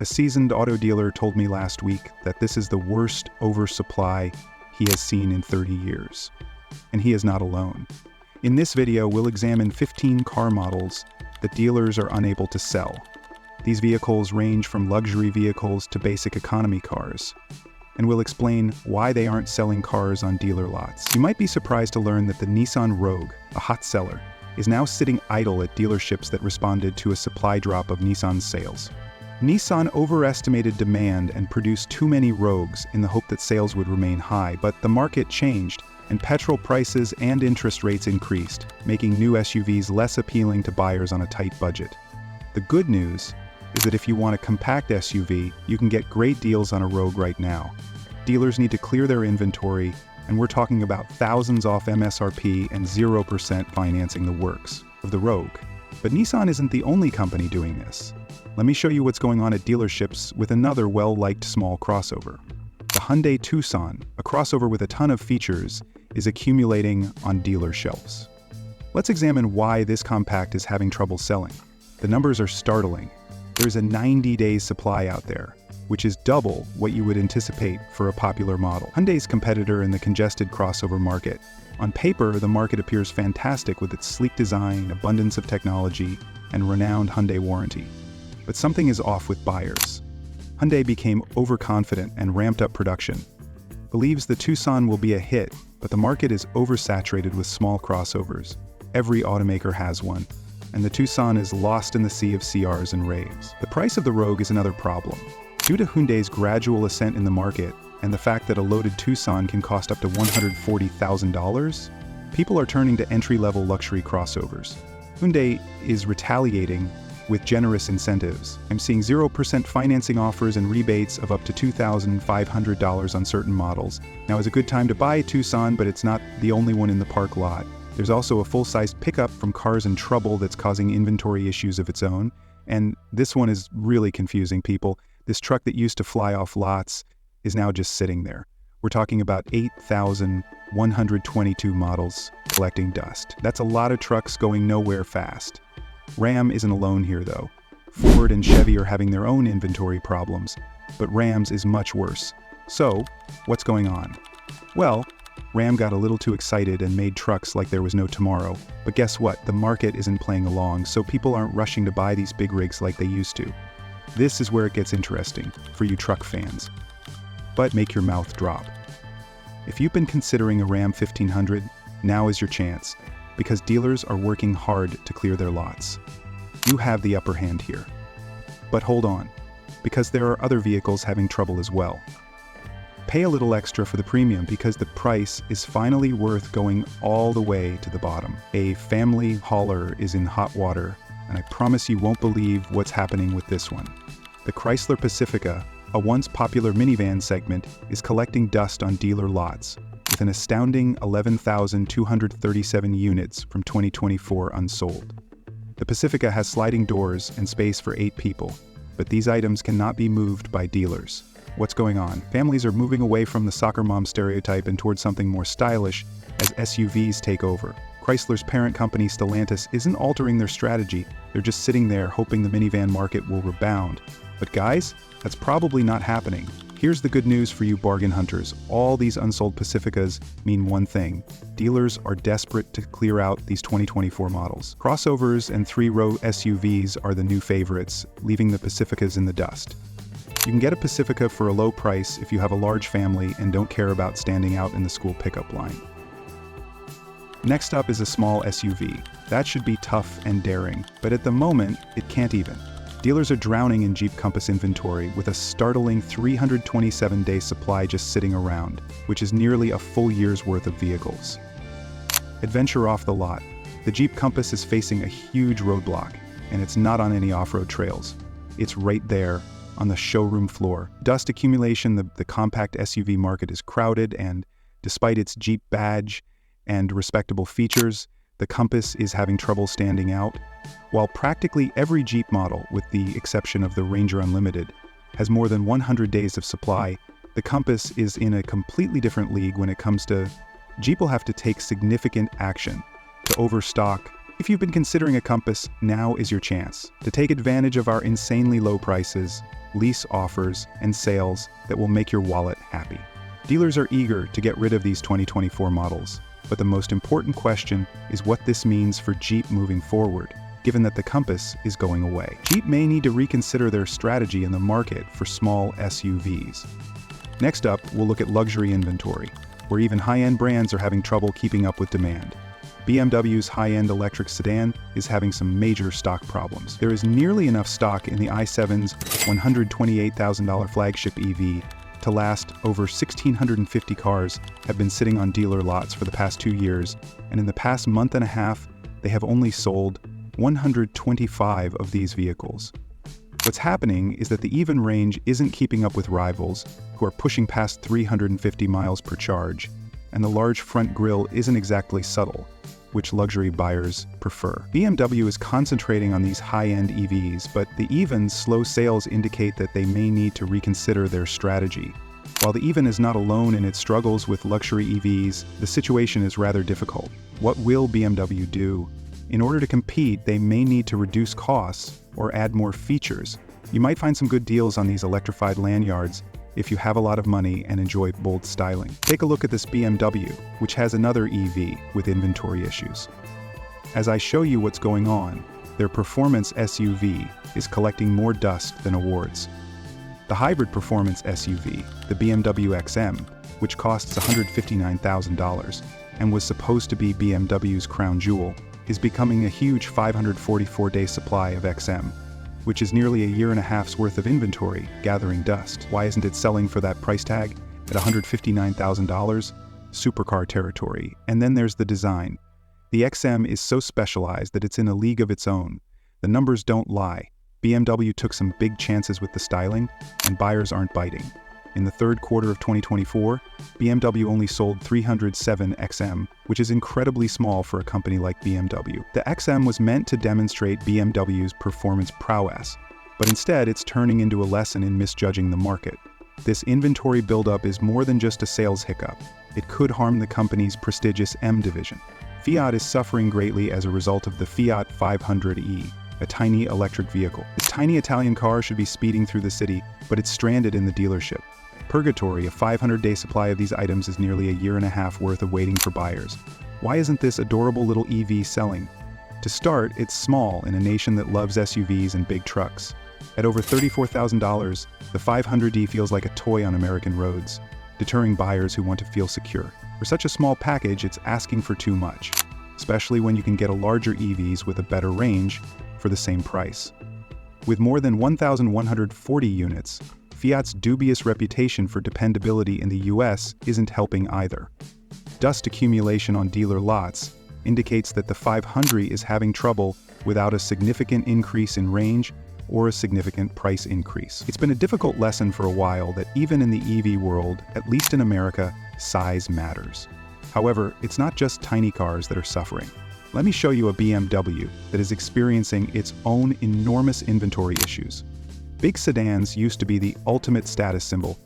A seasoned auto dealer told me last week that this is the worst oversupply he has seen in 30 years. And he is not alone. In this video, we'll examine 15 car models that dealers are unable to sell. These vehicles range from luxury vehicles to basic economy cars. And we'll explain why they aren't selling cars on dealer lots. You might be surprised to learn that the Nissan Rogue, a hot seller, is now sitting idle at dealerships that responded to a supply drop of Nissan's sales. Nissan overestimated demand and produced too many Rogues in the hope that sales would remain high, but the market changed, and petrol prices and interest rates increased, making new SUVs less appealing to buyers on a tight budget. The good news is that if you want a compact SUV, you can get great deals on a Rogue right now. Dealers need to clear their inventory, and we're talking about thousands off MSRP and 0% financing the works of the Rogue. But Nissan isn't the only company doing this. Let me show you what's going on at dealerships with another well-liked small crossover. The Hyundai Tucson, a crossover with a ton of features, is accumulating on dealer shelves. Let's examine why this compact is having trouble selling. The numbers are startling. There's a 90-day supply out there, which is double what you would anticipate for a popular model. Hyundai's competitor in the congested crossover market. On paper, the market appears fantastic with its sleek design, abundance of technology, and renowned Hyundai warranty. But something is off with buyers. Hyundai became overconfident and ramped up production. Believes the Tucson will be a hit, but the market is oversaturated with small crossovers. Every automaker has one, and the Tucson is lost in the sea of CRs and raves. The price of the Rogue is another problem. Due to Hyundai's gradual ascent in the market and the fact that a loaded Tucson can cost up to $140,000, people are turning to entry-level luxury crossovers. Hyundai is retaliating with generous incentives. I'm seeing 0% financing offers and rebates of up to $2,500 on certain models. Now is a good time to buy a Tucson, but it's not the only one in the park lot. There's also a full-sized pickup from Cars in Trouble that's causing inventory issues of its own. And this one is really confusing people. This truck that used to fly off lots is now just sitting there. We're talking about 8,122 models collecting dust. That's a lot of trucks going nowhere fast. Ram isn't alone here though. Ford and Chevy are having their own inventory problems, but Ram's is much worse. So, what's going on? Well, Ram got a little too excited and made trucks like there was no tomorrow. But guess what? The market isn't playing along, so people aren't rushing to buy these big rigs like they used to. This is where it gets interesting for you truck fans. But make your mouth drop. If you've been considering a Ram 1500, now is your chance, because dealers are working hard to clear their lots. You have the upper hand here. But hold on, because there are other vehicles having trouble as well. Pay a little extra for the premium because the price is finally worth going all the way to the bottom. A family hauler is in hot water, and I promise you won't believe what's happening with this one. The Chrysler Pacifica, a once popular minivan segment, is collecting dust on dealer lots, with an astounding 11,237 units from 2024 unsold. The Pacifica has sliding doors and space for 8 people, but these items cannot be moved by dealers. What's going on? Families are moving away from the soccer mom stereotype and towards something more stylish as SUVs take over. Chrysler's parent company Stellantis isn't altering their strategy, they're just sitting there hoping the minivan market will rebound. But guys, that's probably not happening. Here's the good news for you bargain hunters. All these unsold Pacificas mean one thing. Dealers are desperate to clear out these 2024 models. Crossovers and 3-row SUVs are the new favorites, leaving the Pacificas in the dust. You can get a Pacifica for a low price if you have a large family and don't care about standing out in the school pickup line. Next up is a small SUV. That should be tough and daring, but at the moment, it can't even. Dealers are drowning in Jeep Compass inventory with a startling 327-day supply just sitting around, which is nearly a full year's worth of vehicles. Adventure off the lot. The Jeep Compass is facing a huge roadblock, and it's not on any off-road trails. It's right there, on the showroom floor. Dust accumulation, the compact SUV market is crowded, and despite its Jeep badge and respectable features, the Compass is having trouble standing out. While practically every Jeep model, with the exception of the Ranger Unlimited, has more than 100 days of supply, the Compass is in a completely different league when it comes to Jeep will have to take significant action to overstock If you've been considering a Compass, now is your chance to take advantage of our insanely low prices, lease offers, and sales that will make your wallet happy. Dealers are eager to get rid of these 2024 models, but the most important question is what this means for Jeep moving forward, given that the Compass is going away. Jeep may need to reconsider their strategy in the market for small SUVs. Next up, we'll look at luxury inventory, where even high-end brands are having trouble keeping up with demand. BMW's high-end electric sedan is having some major stock problems. There is nearly enough stock in the i7's $128,000 flagship EV to last over 1,650 cars have been sitting on dealer lots for the past 2 years, and in the past month and a half, they have only sold 125 of these vehicles. What's happening is that the EV range isn't keeping up with rivals, who are pushing past 350 miles per charge, and the large front grille isn't exactly subtle, which luxury buyers prefer. BMW is concentrating on these high-end EVs, but the EV's slow sales indicate that they may need to reconsider their strategy. While the EV is not alone in its struggles with luxury EVs, the situation is rather difficult. What will BMW do? In order to compete, they may need to reduce costs or add more features. You might find some good deals on these electrified lanyards if you have a lot of money and enjoy bold styling. Take a look at this BMW, which has another EV with inventory issues. As I show you what's going on, their performance SUV is collecting more dust than awards. The hybrid performance SUV, the BMW XM, which costs $159,000 and was supposed to be BMW's crown jewel, is becoming a huge 544-day supply of XM, which is nearly a year and a half's worth of inventory gathering dust. Why isn't it selling for that price tag at $159,000? Supercar territory. And then there's the design. The XM is so specialized that it's in a league of its own. The numbers don't lie. BMW took some big chances with the styling, and buyers aren't biting. In the third quarter of 2024, BMW only sold 307 XM, which is incredibly small for a company like BMW. The XM was meant to demonstrate BMW's performance prowess, but instead it's turning into a lesson in misjudging the market. This inventory buildup is more than just a sales hiccup. It could harm the company's prestigious M division. Fiat is suffering greatly as a result of the Fiat 500e, a tiny electric vehicle. This tiny Italian car should be speeding through the city, but it's stranded in the dealership. Purgatory, a 500-day supply of these items is nearly a year and a half worth of waiting for buyers. Why isn't this adorable little EV selling? To start, it's small in a nation that loves SUVs and big trucks. At over $34,000, the 500D feels like a toy on American roads, deterring buyers who want to feel secure. For such a small package, it's asking for too much, especially when you can get a larger EVs with a better range for the same price. With more than 1,140 units, Fiat's dubious reputation for dependability in the US isn't helping either. Dust accumulation on dealer lots indicates that the 500 is having trouble without a significant increase in range or a significant price increase. It's been a difficult lesson for a while that even in the EV world, at least in America, size matters. However, it's not just tiny cars that are suffering. Let me show you a BMW that is experiencing its own enormous inventory issues. Big sedans used to be the ultimate status symbol,